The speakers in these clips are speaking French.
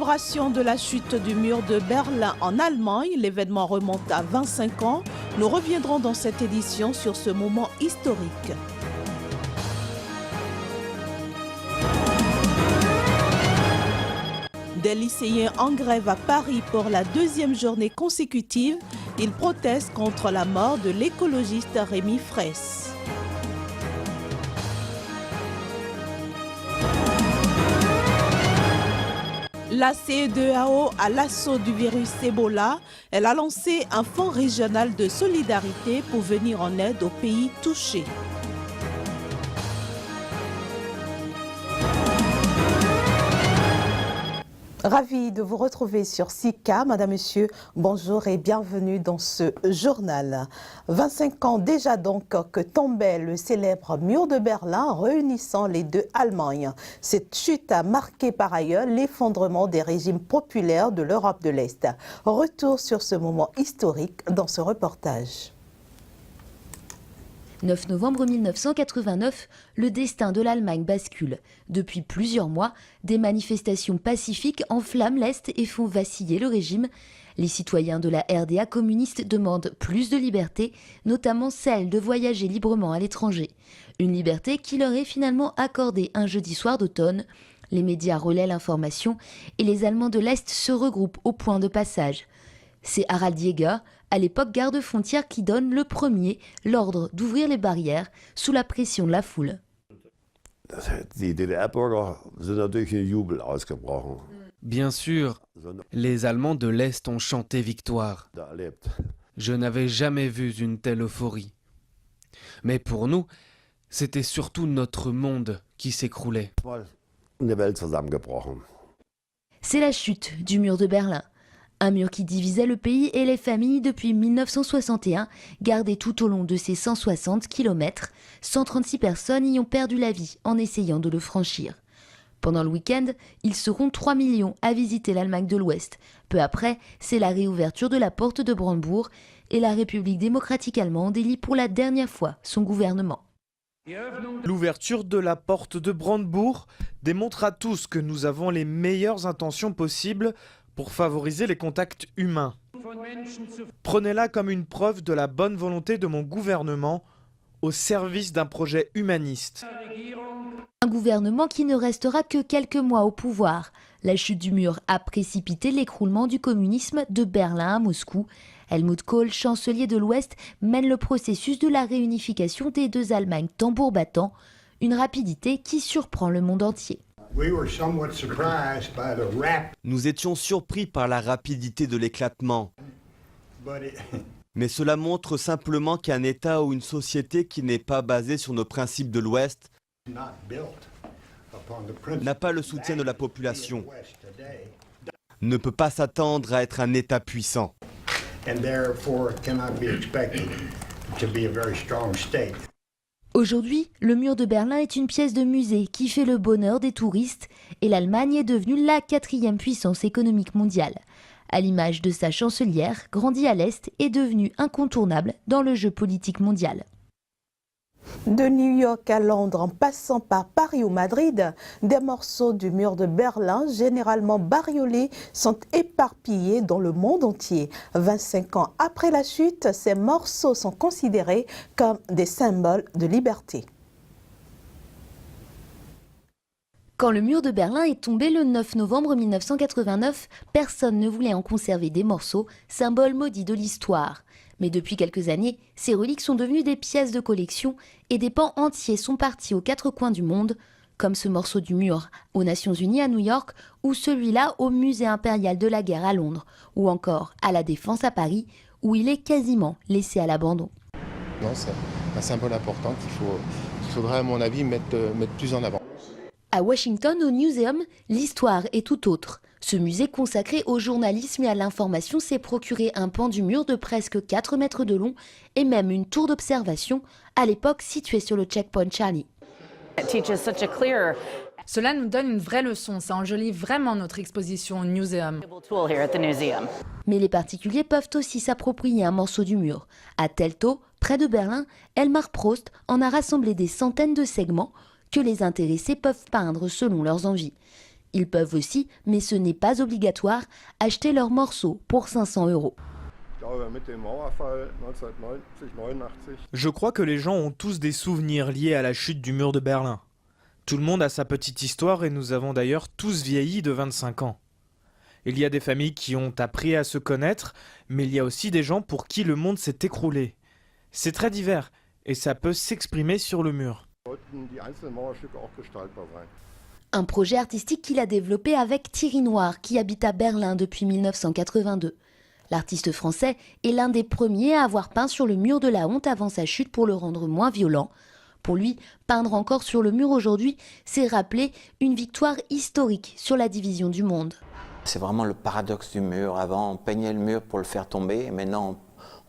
commémoration de la chute du mur de Berlin en Allemagne, l'événement remonte à 25 ans. Nous reviendrons dans cette édition sur ce moment historique. Des lycéens en grève à Paris pour la deuxième journée consécutive. Ils protestent contre la mort de l'écologiste Rémi Fraisse. La CEDEAO à l'assaut du virus Ebola. Elle a lancé un fonds régional de solidarité pour venir en aide aux pays touchés. Ravi de vous retrouver sur SICA. Madame, Monsieur, bonjour et bienvenue dans ce journal. 25 ans déjà donc que tombait le célèbre mur de Berlin réunissant les deux Allemagnes. Cette chute a marqué par ailleurs l'effondrement des régimes populaires de l'Europe de l'Est. Retour sur ce moment historique dans ce reportage. 9 novembre 1989, le destin de l'Allemagne bascule. Depuis plusieurs mois, des manifestations pacifiques enflamment l'Est et font vaciller le régime. Les citoyens de la RDA communiste demandent plus de liberté, notamment celle de voyager librement à l'étranger. Une liberté qui leur est finalement accordée un jeudi soir d'automne. Les médias relaient l'information et les Allemands de l'Est se regroupent au point de passage. C'est Harald Jäger, à l'époque garde-frontière, qui donne le premier l'ordre d'ouvrir les barrières sous la pression de la foule. Bien sûr, les Allemands de l'Est ont chanté victoire. Je n'avais jamais vu une telle euphorie. Mais pour nous, c'était surtout notre monde qui s'écroulait. C'est la chute du mur de Berlin. Un mur qui divisait le pays et les familles depuis 1961, gardé tout au long de ses 160 km. 136 personnes y ont perdu la vie en essayant de le franchir. Pendant le week-end, ils seront 3 millions à visiter l'Allemagne de l'Ouest. Peu après, c'est la réouverture de la porte de Brandebourg et la République démocratique allemande élit pour la dernière fois son gouvernement. L'ouverture de la porte de Brandebourg démontre à tous que nous avons les meilleures intentions possibles pour favoriser les contacts humains. Prenez-la comme une preuve de la bonne volonté de mon gouvernement au service d'un projet humaniste. Un gouvernement qui ne restera que quelques mois au pouvoir. La chute du mur a précipité l'écroulement du communisme de Berlin à Moscou. Helmut Kohl, chancelier de l'Ouest, mène le processus de la réunification des deux Allemagnes tambour battant, une rapidité qui surprend le monde entier. Nous étions surpris par la rapidité de l'éclatement. Mais cela montre simplement qu'un État ou une société qui n'est pas basée sur nos principes de l'Ouest n'a pas le soutien de la population, ne peut pas s'attendre à être un État puissant. Aujourd'hui, le mur de Berlin est une pièce de musée qui fait le bonheur des touristes et l'Allemagne est devenue la 4e puissance économique mondiale. À l'image de sa chancelière, grandie à l'Est, est devenue incontournable dans le jeu politique mondial. De New York à Londres, en passant par Paris ou Madrid, des morceaux du mur de Berlin, généralement bariolés, sont éparpillés dans le monde entier. 25 ans après la chute, ces morceaux sont considérés comme des symboles de liberté. Quand le mur de Berlin est tombé le 9 novembre 1989, personne ne voulait en conserver des morceaux, symbole maudit de l'histoire. Mais depuis quelques années, ces reliques sont devenues des pièces de collection et des pans entiers sont partis aux 4 coins du monde, comme ce morceau du mur aux Nations Unies à New York ou celui-là au Musée impérial de la guerre à Londres ou encore à la Défense à Paris où il est quasiment laissé à l'abandon. Non, c'est un symbole important qu'il faudrait à mon avis mettre plus en avant. À Washington, au Museum, l'histoire est tout autre. Ce musée consacré au journalisme et à l'information s'est procuré un pan du mur de presque 4 mètres de long et même une tour d'observation, à l'époque située sur le checkpoint Charlie. Cela nous donne une vraie leçon, ça enjolive vraiment notre exposition au Museum. Mais les particuliers peuvent aussi s'approprier un morceau du mur. À Teltow, près de Berlin, Elmar Prost en a rassemblé des centaines de segments que les intéressés peuvent peindre selon leurs envies. Ils peuvent aussi, mais ce n'est pas obligatoire, acheter leurs morceaux pour 500 €. Je crois que les gens ont tous des souvenirs liés à la chute du mur de Berlin. Tout le monde a sa petite histoire et nous avons d'ailleurs tous vieilli de 25 ans. Il y a des familles qui ont appris à se connaître, mais il y a aussi des gens pour qui le monde s'est écroulé. C'est très divers et ça peut s'exprimer sur le mur. Un projet artistique qu'il a développé avec Thierry Noir, qui habite à Berlin depuis 1982. L'artiste français est l'un des premiers à avoir peint sur le mur de la honte avant sa chute pour le rendre moins violent. Pour lui, peindre encore sur le mur aujourd'hui, c'est rappeler une victoire historique sur la division du monde. C'est vraiment le paradoxe du mur. Avant, on peignait le mur pour le faire tomber, et maintenant,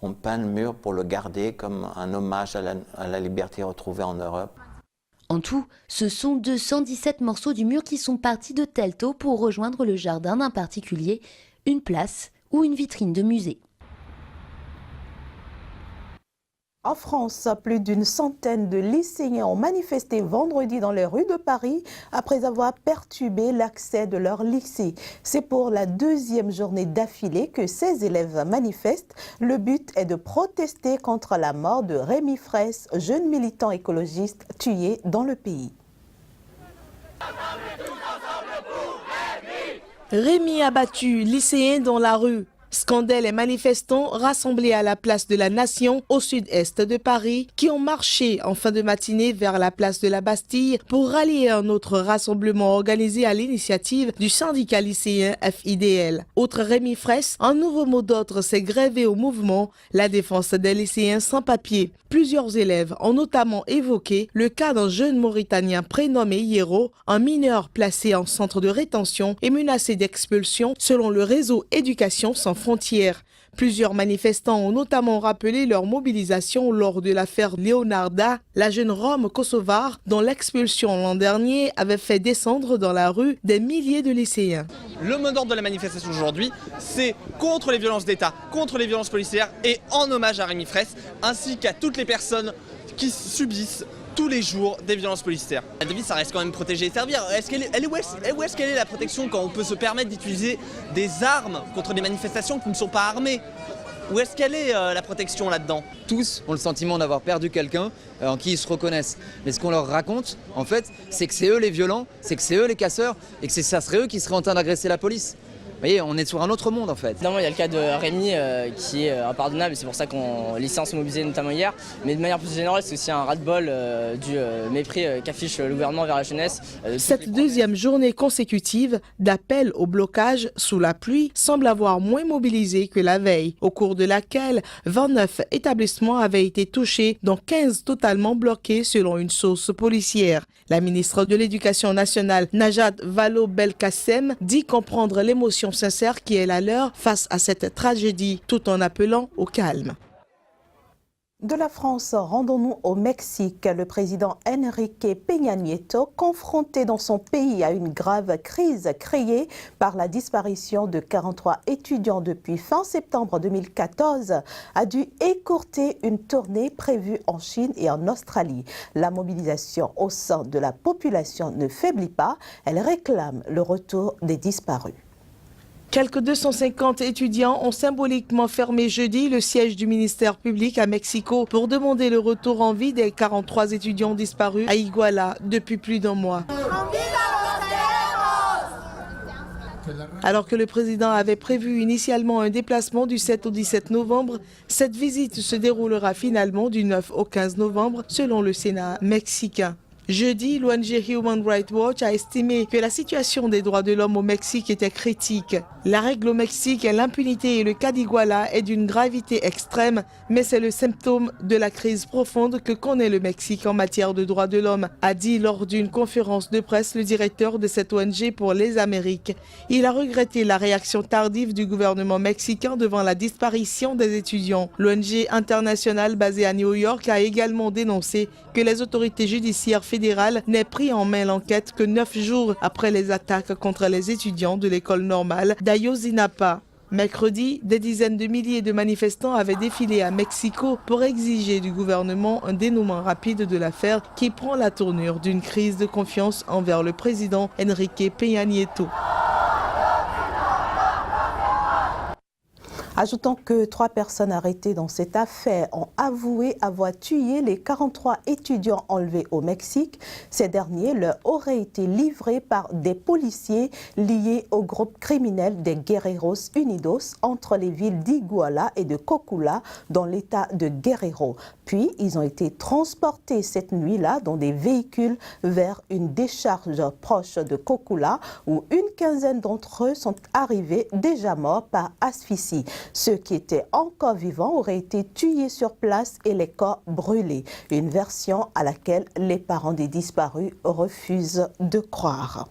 on peint le mur pour le garder comme un hommage à la liberté retrouvée en Europe. En tout, ce sont 217 morceaux du mur qui sont partis de Teltow pour rejoindre le jardin d'un particulier, une place ou une vitrine de musée. En France, plus d'une centaine de lycéens ont manifesté vendredi dans les rues de Paris après avoir perturbé l'accès de leur lycée. C'est pour la deuxième journée d'affilée que ces élèves manifestent. Le but est de protester contre la mort de Rémi Fraisse, jeune militant écologiste tué dans le pays. Rémi abattu, lycéen dans la rue. Scandale et manifestants rassemblés à la place de la Nation au sud-est de Paris qui ont marché en fin de matinée vers la place de la Bastille pour rallier un autre rassemblement organisé à l'initiative du syndicat lycéen FIDL. Outre Rémi Fraisse, un nouveau mot d'ordre s'est grévé au mouvement, la défense des lycéens sans papier. Plusieurs élèves ont notamment évoqué le cas d'un jeune Mauritanien prénommé Hierro, un mineur placé en centre de rétention et menacé d'expulsion selon le réseau Éducation sans frontières. Plusieurs manifestants ont notamment rappelé leur mobilisation lors de l'affaire Leonarda, la jeune Rome kosovare dont l'expulsion l'an dernier avait fait descendre dans la rue des milliers de lycéens. Le mot d'ordre de la manifestation aujourd'hui, c'est contre les violences d'État, contre les violences policières et en hommage à Rémi Fraisse, ainsi qu'à toutes les personnes qui subissent tous les jours des violences policières. La devise, ça reste quand même protéger et servir. Où est-ce qu'elle est la protection quand on peut se permettre d'utiliser des armes contre des manifestations qui ne sont pas armées? Où est-ce qu'elle est la protection là-dedans? Tous ont le sentiment d'avoir perdu quelqu'un en qui ils se reconnaissent. Mais ce qu'on leur raconte, en fait, c'est que c'est eux les violents, c'est que c'est eux les casseurs et que ça serait eux qui seraient en train d'agresser la police. Vous voyez, on est sur un autre monde en fait. Évidemment, il y a le cas de Rémi qui est impardonnable, c'est pour ça qu'on les lycéens sont mobilisés notamment hier. Mais de manière plus générale, c'est aussi un ras-le-bol du mépris qu'affiche le gouvernement vers la jeunesse. Cette deuxième journée consécutive d'appel au blocage sous la pluie semble avoir moins mobilisé que la veille, au cours de laquelle 29 établissements avaient été touchés, dont 15 totalement bloqués selon une source policière. La ministre de l'Éducation nationale, Najat Vallaud-Belkacem, dit comprendre l'émotion sincère qui est la leur face à cette tragédie, tout en appelant au calme. De la France, rendons-nous au Mexique. Le président Enrique Peña Nieto, confronté dans son pays à une grave crise créée par la disparition de 43 étudiants depuis fin septembre 2014, a dû écourter une tournée prévue en Chine et en Australie. La mobilisation au sein de la population ne faiblit pas. Elle réclame le retour des disparus. Quelques 250 étudiants ont symboliquement fermé jeudi le siège du ministère public à Mexico pour demander le retour en vie des 43 étudiants disparus à Iguala depuis plus d'un mois. Alors que le président avait prévu initialement un déplacement du 7 au 17 novembre, cette visite se déroulera finalement du 9 au 15 novembre selon le Sénat mexicain. Jeudi, l'ONG Human Rights Watch a estimé que la situation des droits de l'homme au Mexique était critique. La règle au Mexique, l'impunité et le cas d'Iguala est d'une gravité extrême, mais c'est le symptôme de la crise profonde que connaît le Mexique en matière de droits de l'homme, a dit lors d'une conférence de presse le directeur de cette ONG pour les Amériques. Il a regretté la réaction tardive du gouvernement mexicain devant la disparition des étudiants. L'ONG internationale basée à New York a également dénoncé que les autorités judiciaires fédérales n'aient pris en main l'enquête que 9 jours après les attaques contre les étudiants de l'école normale d'Ayotzinapa. Mercredi, des dizaines de milliers de manifestants avaient défilé à Mexico pour exiger du gouvernement un dénouement rapide de l'affaire qui prend la tournure d'une crise de confiance envers le président Enrique Peña Nieto. Ajoutons que 3 personnes arrêtées dans cette affaire ont avoué avoir tué les 43 étudiants enlevés au Mexique. Ces derniers leur auraient été livrés par des policiers liés au groupe criminel des Guerreros Unidos entre les villes d'Iguala et de Cocula dans l'état de Guerrero. Puis, ils ont été transportés cette nuit-là dans des véhicules vers une décharge proche de Cocula où une quinzaine d'entre eux sont arrivés déjà morts par asphyxie. Ceux qui étaient encore vivants auraient été tués sur place et les corps brûlés. Une version à laquelle les parents des disparus refusent de croire.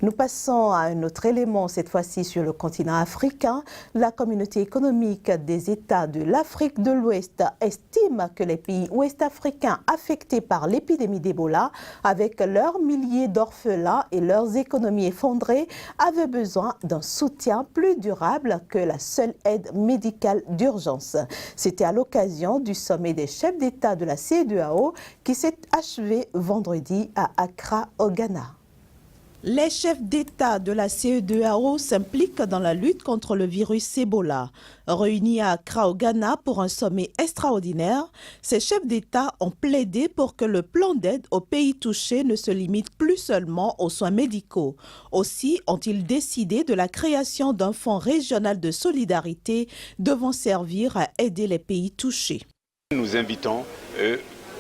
Nous passons à un autre élément, cette fois-ci sur le continent africain. La communauté économique des États de l'Afrique de l'Ouest estime que les pays ouest-africains affectés par l'épidémie d'Ebola, avec leurs milliers d'orphelins et leurs économies effondrées, avaient besoin d'un soutien plus durable que la seule aide médicale d'urgence. C'était à l'occasion du sommet des chefs d'État de la CEDEAO qui s'est achevé vendredi à Accra, au Ghana. Les chefs d'État de la CEDEAO s'impliquent dans la lutte contre le virus Ebola. Réunis à Accra au Ghana pour un sommet extraordinaire, ces chefs d'État ont plaidé pour que le plan d'aide aux pays touchés ne se limite plus seulement aux soins médicaux. Aussi ont-ils décidé de la création d'un fonds régional de solidarité devant servir à aider les pays touchés. Nous invitons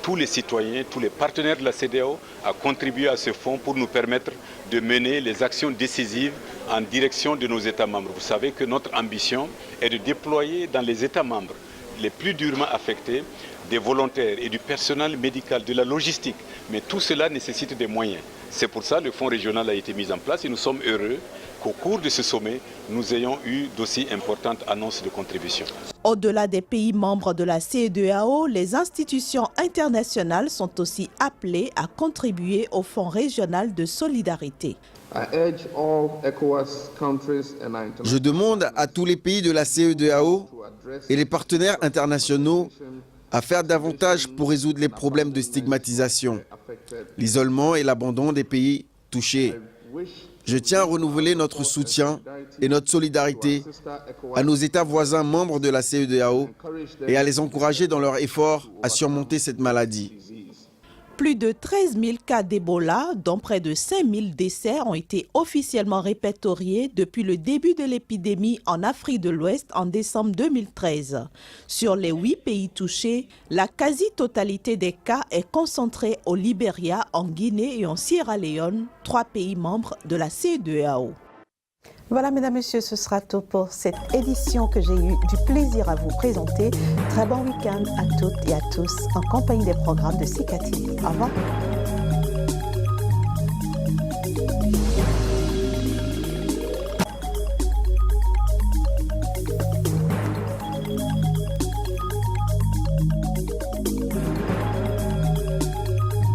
tous les citoyens, tous les partenaires de la CEDEAO à contribuer à ce fonds pour nous permettre de mener les actions décisives en direction de nos États membres. Vous savez que notre ambition est de déployer dans les États membres les plus durement affectés des volontaires et du personnel médical, de la logistique. Mais tout cela nécessite des moyens. C'est pour ça que le fonds régional a été mis en place et nous sommes heureux qu'au cours de ce sommet, nous ayons eu d'aussi importantes annonces de contribution. Au-delà des pays membres de la CEDEAO, les institutions internationales sont aussi appelées à contribuer au Fonds régional de solidarité. Je demande à tous les pays de la CEDEAO et les partenaires internationaux à faire davantage pour résoudre les problèmes de stigmatisation, l'isolement et l'abandon des pays touchés. Je tiens à renouveler notre soutien et notre solidarité à nos États voisins membres de la CEDEAO et à les encourager dans leur effort à surmonter cette maladie. Plus de 13 000 cas d'Ebola, dont près de 5 000 décès, ont été officiellement répertoriés depuis le début de l'épidémie en Afrique de l'Ouest en décembre 2013. Sur les 8 pays touchés, la quasi-totalité des cas est concentrée au Libéria, en Guinée et en Sierra Leone, 3 pays membres de la CEDEAO. Voilà, mesdames, messieurs, ce sera tout pour cette édition que j'ai eu du plaisir à vous présenter. Très bon week-end à toutes et à tous en compagnie des programmes de SICA TV. Au revoir.